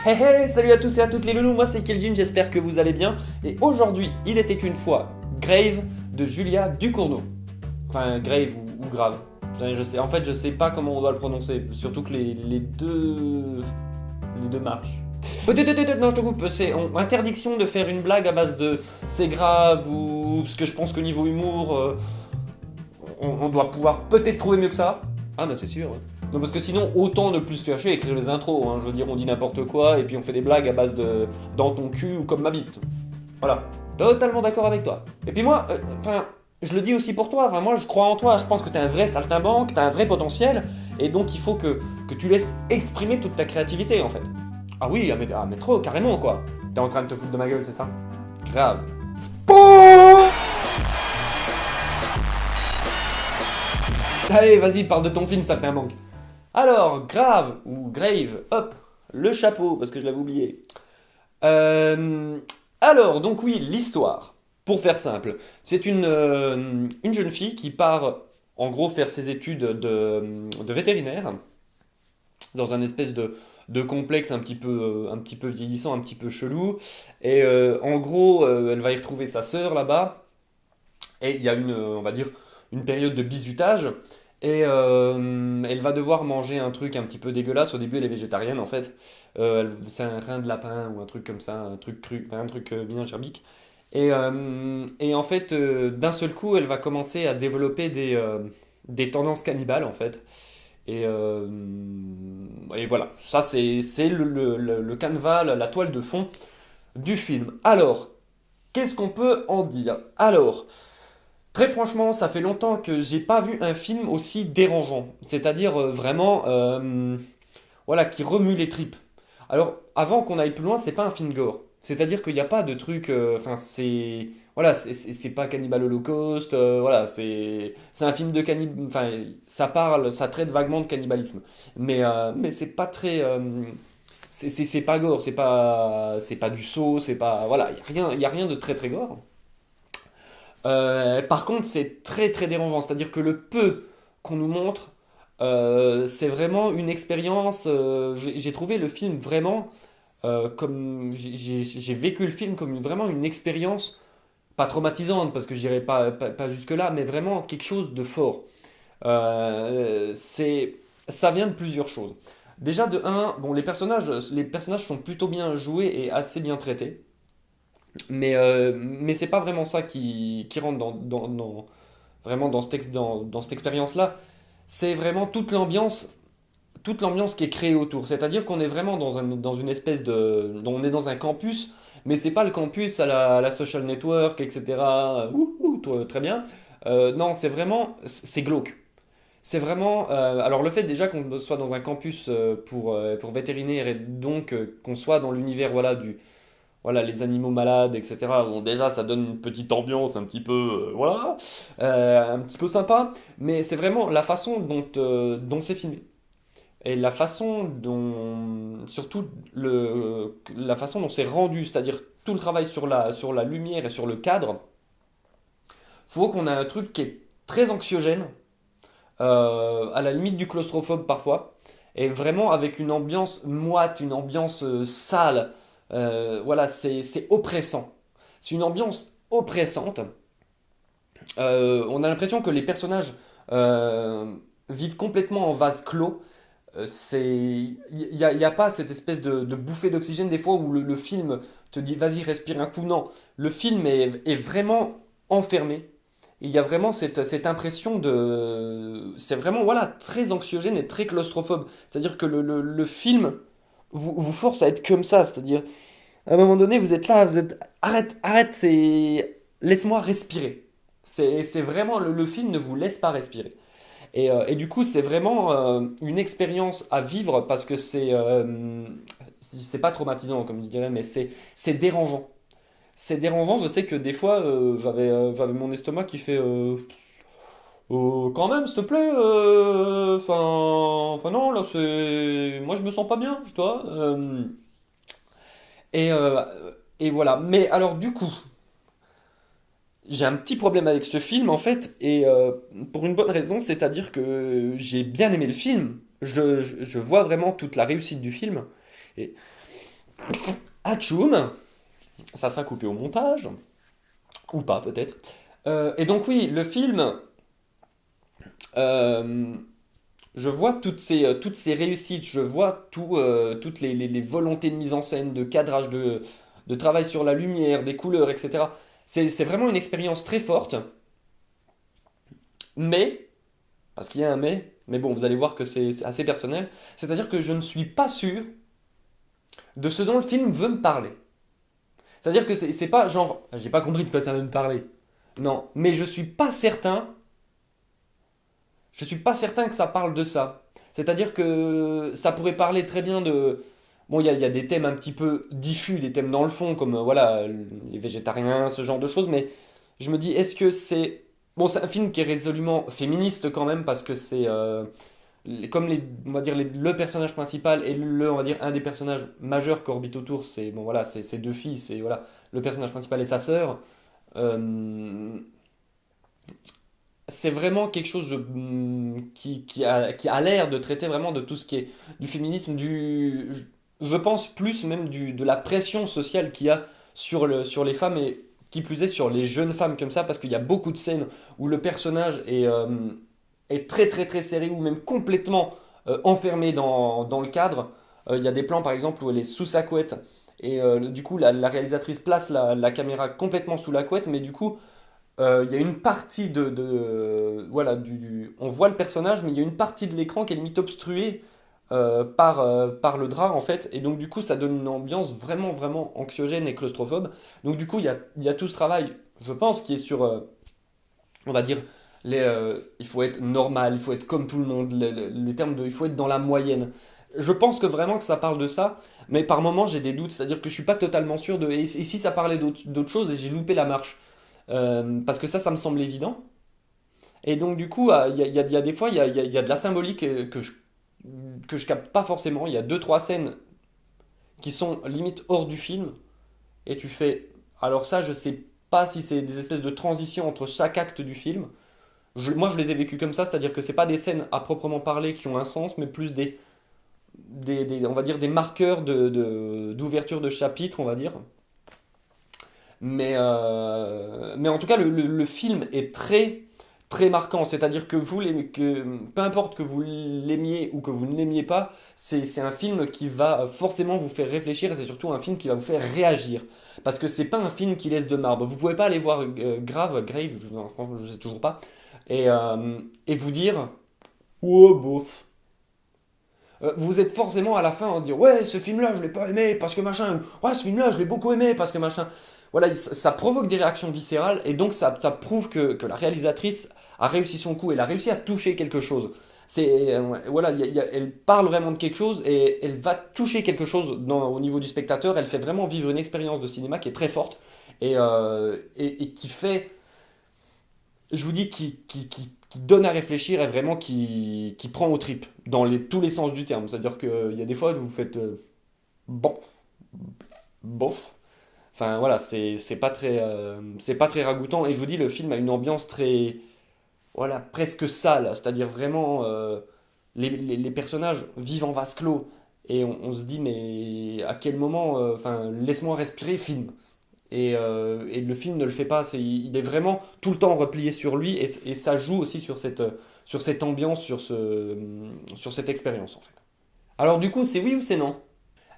Hey hey, salut à tous et à toutes les loulous, moi c'est Keljin, j'espère que vous allez bien. Et aujourd'hui, il était une fois Grave de Julia Ducournau. Enfin, Grave ou Grave. Je sais, en fait, je sais pas comment on doit le prononcer, surtout que les deux marchent. Non, je te coupe, c'est interdiction de faire une blague à base de c'est grave ou parce que je pense que niveau humour, on doit pouvoir peut-être trouver mieux que ça. Ah bah c'est sûr. Ouais. Non parce que sinon autant ne plus se faire chier à écrire les intros. Hein. Je veux dire on dit n'importe quoi et puis on fait des blagues à base de dans ton cul ou comme ma bite. Voilà. Totalement d'accord avec toi. Et puis moi, je le dis aussi pour toi. Enfin, moi je crois en toi. Je pense que t'es un vrai saltimbanque, t'as un vrai potentiel et donc il faut que tu laisses exprimer toute ta créativité en fait. Ah oui, mais trop, carrément quoi. T'es en train de te foutre de ma gueule, c'est ça? Grave. Allez, vas-y, parle de ton film, ça fait un manque. Alors, Grave ou Grave, hop, le chapeau, parce que je l'avais oublié. Euh, alors, donc oui, l'histoire. Pour faire simple, c'est une jeune fille qui part, en gros, faire ses études de vétérinaire dans un espèce de complexe un petit peu vieillissant, un petit peu chelou. Et en gros, elle va y retrouver sa sœur là-bas. Et il y a on va dire, une période de bizutage. Et elle va devoir manger un truc un petit peu dégueulasse. Au début, elle est végétarienne en fait. C'est un rein de lapin ou un truc comme ça, un truc cru, enfin, un truc bien gerbique. Et en fait, d'un seul coup, elle va commencer à développer des tendances cannibales en fait. Et voilà, ça c'est le canevas, la toile de fond du film. Alors, qu'est-ce qu'on peut en dire? Alors, très franchement, ça fait longtemps que j'ai pas vu un film aussi dérangeant. C'est-à-dire vraiment, voilà, qui remue les tripes. Alors, avant qu'on aille plus loin, c'est pas un film gore. C'est-à-dire qu'il n'y a pas de truc, enfin, c'est, voilà, c'est pas Cannibal Holocaust, voilà, c'est un film de cannibalisme. Enfin, ça parle, ça traite vaguement de cannibalisme. Mais c'est pas très, c'est pas gore, c'est pas du saut, c'est pas, voilà, y a rien de très très gore. Par contre, c'est très très dérangeant. C'est-à-dire que le peu qu'on nous montre, c'est vraiment une expérience. J'ai trouvé le film vraiment comme j'ai vécu le film comme vraiment une expérience pas traumatisante parce que j'irai pas jusque là, mais vraiment quelque chose de fort. C'est ça vient de plusieurs choses. Déjà de un, bon les personnages sont plutôt bien joués et assez bien traités. Mais c'est pas vraiment ça qui rentre vraiment dans cette expérience-là. C'est vraiment toute l'ambiance qui est créée autour. C'est-à-dire qu'on est vraiment dans une espèce on est dans un campus, mais c'est pas le campus à la social network, etc. Très bien. Non, c'est glauque. C'est vraiment, alors le fait déjà qu'on soit dans un campus pour vétérinaire et donc qu'on soit dans l'univers voilà, les animaux malades, etc. Bon, déjà, ça donne une petite ambiance un petit peu, voilà, un petit peu sympa, mais c'est vraiment la façon dont c'est filmé. Et la façon surtout la façon dont c'est rendu, c'est-à-dire tout le travail sur la lumière et sur le cadre, faut qu'on a un truc qui est très anxiogène, à la limite du claustrophobe parfois, et vraiment avec une ambiance moite, une ambiance sale. Voilà, c'est oppressant. C'est une ambiance oppressante. On a l'impression que les personnages euh, vivent complètement en vase clos. Il y a pas cette espèce de bouffée d'oxygène des fois où le film te dit vas-y respire un coup. Non, le film est vraiment enfermé. Il y a vraiment cette impression c'est vraiment voilà très anxiogène et très claustrophobe. C'est-à-dire que le film vous force à être comme ça. C'est-à-dire à un moment donné vous êtes là, vous êtes arrête, laisse-moi respirer. C'est vraiment le film ne vous laisse pas respirer. Et du coup, c'est vraiment une expérience à vivre parce que c'est pas traumatisant, comme je dirais, mais c'est dérangeant. C'est dérangeant, je sais que des fois, j'avais mon estomac qui fait quand même, s'il te plaît, enfin non, là, moi je me sens pas bien, toi. Et, euh, et voilà. Mais alors, du coup, j'ai un petit problème avec ce film en fait, et pour une bonne raison, c'est-à-dire que j'ai bien aimé le film. Je vois vraiment toute la réussite du film. Et, Atchoum, ça sera coupé au montage, ou pas peut-être. Et donc oui, le film, euh, je vois toutes ces réussites, je vois toutes les volontés de mise en scène, de cadrage, de travail sur la lumière, des couleurs, etc. C'est vraiment une expérience très forte, mais, parce qu'il y a un mais bon, vous allez voir que c'est assez personnel, c'est-à-dire que je ne suis pas sûr de ce dont le film veut me parler. C'est-à-dire que c'est pas genre, j'ai pas compris de quoi ça veut me parler. Non, mais je suis pas certain que ça parle de ça. C'est-à-dire que ça pourrait parler très bien de, bon, il y a des thèmes un petit peu diffus, des thèmes dans le fond, comme voilà, les végétariens, ce genre de choses, mais je me dis, est-ce que c'est, bon, c'est un film qui est résolument féministe quand même, parce que c'est, comme on va dire, le personnage principal et on va dire, un des personnages majeurs qui orbitent autour, c'est, bon, voilà, c'est deux filles, c'est, voilà, le personnage principal et sa sœur. Euh, c'est vraiment quelque chose qui a l'air de traiter vraiment de tout ce qui est du féminisme, je pense plus même de la pression sociale qu'il y a sur les femmes et qui plus est sur les jeunes femmes comme ça, parce qu'il y a beaucoup de scènes où le personnage est très très très serré ou même complètement enfermé dans le cadre. Il y a des plans par exemple où elle est sous sa couette et du coup la réalisatrice place la caméra complètement sous la couette, mais du coup il y a une partie voilà, on voit le personnage, mais il y a une partie de l'écran qui est limite obstruée par le drap, en fait. Et donc, du coup, ça donne une ambiance vraiment, vraiment anxiogène et claustrophobe. Donc, du coup, il y a tout ce travail, je pense, qui est sur, on va dire, il faut être normal, il faut être comme tout le monde, les termes de, il faut être dans la moyenne. Je pense que vraiment que ça parle de ça, mais par moments, j'ai des doutes. C'est-à-dire que je suis pas totalement sûr de. Et si ça parlait d'autre chose et j'ai loupé la marche. Parce que ça me semble évident. Et donc, du coup, il y a des fois, il y a de la symbolique que je capte pas forcément. Il y a deux, trois scènes qui sont limite hors du film. Et tu fais. Alors, ça, je sais pas si c'est des espèces de transitions entre chaque acte du film. Moi, je les ai vécues comme ça, c'est-à-dire que c'est pas des scènes à proprement parler qui ont un sens, mais plus on va dire, des marqueurs d'ouverture de chapitre, on va dire. Mais en tout cas, le film est très, très marquant. C'est-à-dire que peu importe que vous l'aimiez ou que vous ne l'aimiez pas, c'est un film qui va forcément vous faire réfléchir et c'est surtout un film qui va vous faire réagir. Parce que c'est pas un film qui laisse de marbre. Vous pouvez pas aller voir Grave, non, franchement, je sais toujours pas, et vous dire, oh bof. Vous êtes forcément à la fin en dire ouais ce film là je l'ai pas aimé parce que machin, ouais ce film là je l'ai beaucoup aimé parce que machin. Voilà, ça provoque des réactions viscérales et donc ça prouve que la réalisatrice a réussi son coup, elle a réussi à toucher quelque chose. Voilà, elle parle vraiment de quelque chose et elle va toucher quelque chose au niveau du spectateur. Elle fait vraiment vivre une expérience de cinéma qui est très forte et qui fait, je vous dis, qui donne à réfléchir et vraiment qui prend aux tripes dans tous les sens du terme. C'est-à-dire qu'il y a des fois où vous faites bon, bon. Enfin voilà, c'est pas très ragoûtant. Et je vous dis, le film a une ambiance très, voilà, presque sale. C'est-à-dire vraiment, les personnages vivent en vase clos. Et on se dit, mais à quel moment, enfin, laisse-moi respirer, film. Et le film ne le fait pas. Il est vraiment tout le temps replié sur lui et ça joue aussi sur cette ambiance, sur cette expérience en fait. Alors du coup, c'est oui ou c'est non?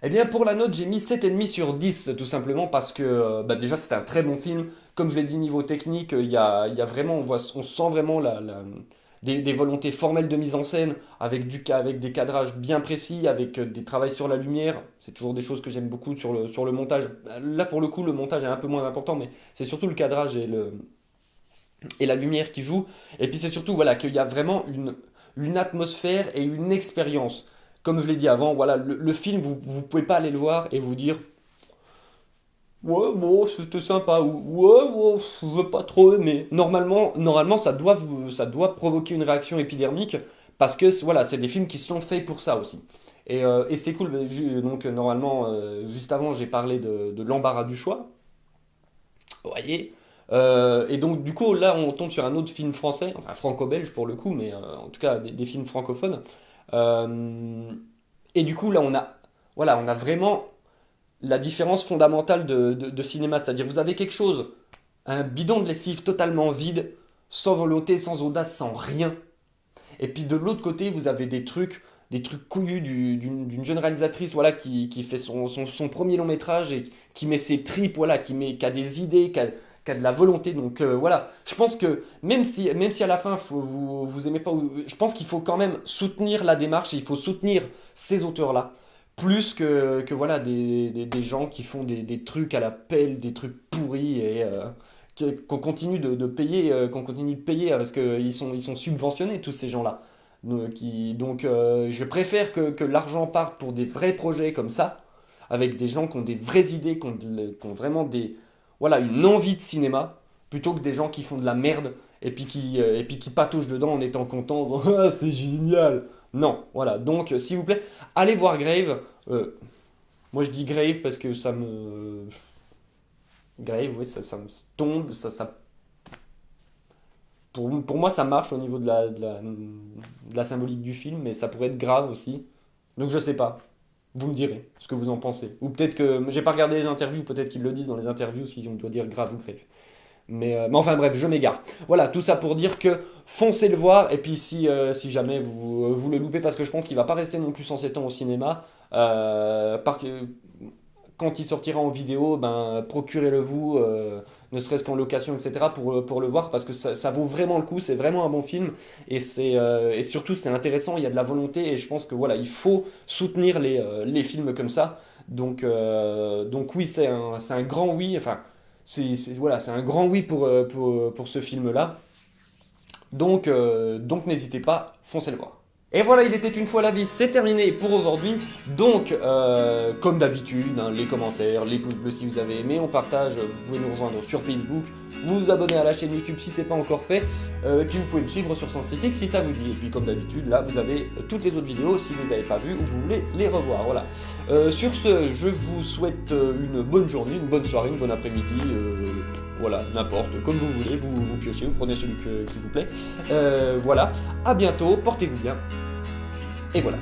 Eh bien pour la note, j'ai mis 7,5 sur 10 tout simplement parce que bah, déjà c'était un très bon film. Comme je l'ai dit, niveau technique, il y a vraiment, on sent vraiment des volontés formelles de mise en scène avec, avec des cadrages bien précis, avec des travails sur la lumière. C'est toujours des choses que j'aime beaucoup sur le montage. Là pour le coup, le montage est un peu moins important, mais c'est surtout le cadrage et la lumière qui jouent. Et puis c'est surtout voilà, qu'il y a vraiment une atmosphère et une expérience. Comme je l'ai dit avant, voilà, le film, vous pouvez pas aller le voir et vous dire ouais, bon, c'était sympa ou ouais, bon, je veux pas trop aimer. Normalement ça doit provoquer une réaction épidermique parce que voilà, c'est des films qui sont faits pour ça aussi. Et c'est cool, donc normalement, juste avant, j'ai parlé de l'embarras du choix. Vous voyez. Et donc, du coup, là, on tombe sur un autre film français, enfin franco-belge pour le coup, mais en tout cas des films francophones. Euh, et du coup, là, voilà, on a vraiment. la différence fondamentale de cinéma. C'est-à-dire, vous avez quelque chose, un bidon de lessive totalement vide, sans volonté, sans audace, sans rien. Et puis de l'autre côté, vous avez des trucs couillus d'une jeune réalisatrice voilà, qui fait son premier long métrage et qui met ses tripes, voilà, qui a des idées, qui a de la volonté. Donc voilà, je pense que même si à la fin vous aimez pas, je pense qu'il faut quand même soutenir la démarche et il faut soutenir ces auteurs-là. Plus que voilà, des gens qui font des trucs à la pelle, des trucs pourris et qu'on continue de payer, qu'on continue de payer parce ils sont subventionnés, tous ces gens-là. Donc, je préfère que l'argent parte pour des vrais projets comme ça, avec des gens qui ont des vraies idées, qui ont vraiment voilà, une envie de cinéma, plutôt que des gens qui font de la merde et puis qui patauchent dedans en étant contents. Ah, c'est génial! Non, voilà. Donc, s'il vous plaît, allez voir Grave. Moi, je dis Grave parce que ça me. Grave, oui, ça me tombe. Pour moi, ça marche au niveau de la symbolique du film, mais ça pourrait être grave aussi. Donc, je sais pas. Vous me direz ce que vous en pensez. Ou peut-être que. J'ai pas regardé les interviews, peut-être qu'ils le disent dans les interviews si on doit dire grave ou grave. Mais enfin bref, je m'égare. Voilà, tout ça pour dire que foncez le voir. Et puis si jamais vous le loupez, parce que je pense qu'il va pas rester non plus 107 ans au cinéma, quand il sortira en vidéo, ben, procurez-le vous, ne serait-ce qu'en location, etc., pour le voir, parce que ça vaut vraiment le coup, c'est vraiment un bon film, et surtout c'est intéressant, il y a de la volonté, et je pense que voilà, il faut soutenir les films comme ça. Donc oui, c'est un grand oui, enfin, voilà, c'est un grand oui pour ce film-là. Donc n'hésitez pas, foncez le voir. Et voilà, il était une fois la vie, c'est terminé pour aujourd'hui. Donc, comme d'habitude, hein, les commentaires, les pouces bleus si vous avez aimé, on partage, vous pouvez nous rejoindre sur Facebook, vous vous abonnez à la chaîne YouTube si c'est pas encore fait, et puis vous pouvez me suivre sur Sens Critique si ça vous dit. Et puis comme d'habitude, là vous avez toutes les autres vidéos si vous les avez pas vues ou vous voulez les revoir. Voilà. Sur ce, je vous souhaite une bonne journée, une bonne soirée, une bonne après-midi, voilà, n'importe, comme vous voulez, vous piochez, vous prenez celui qui vous plaît. Voilà, à bientôt, portez-vous bien. Et voilà.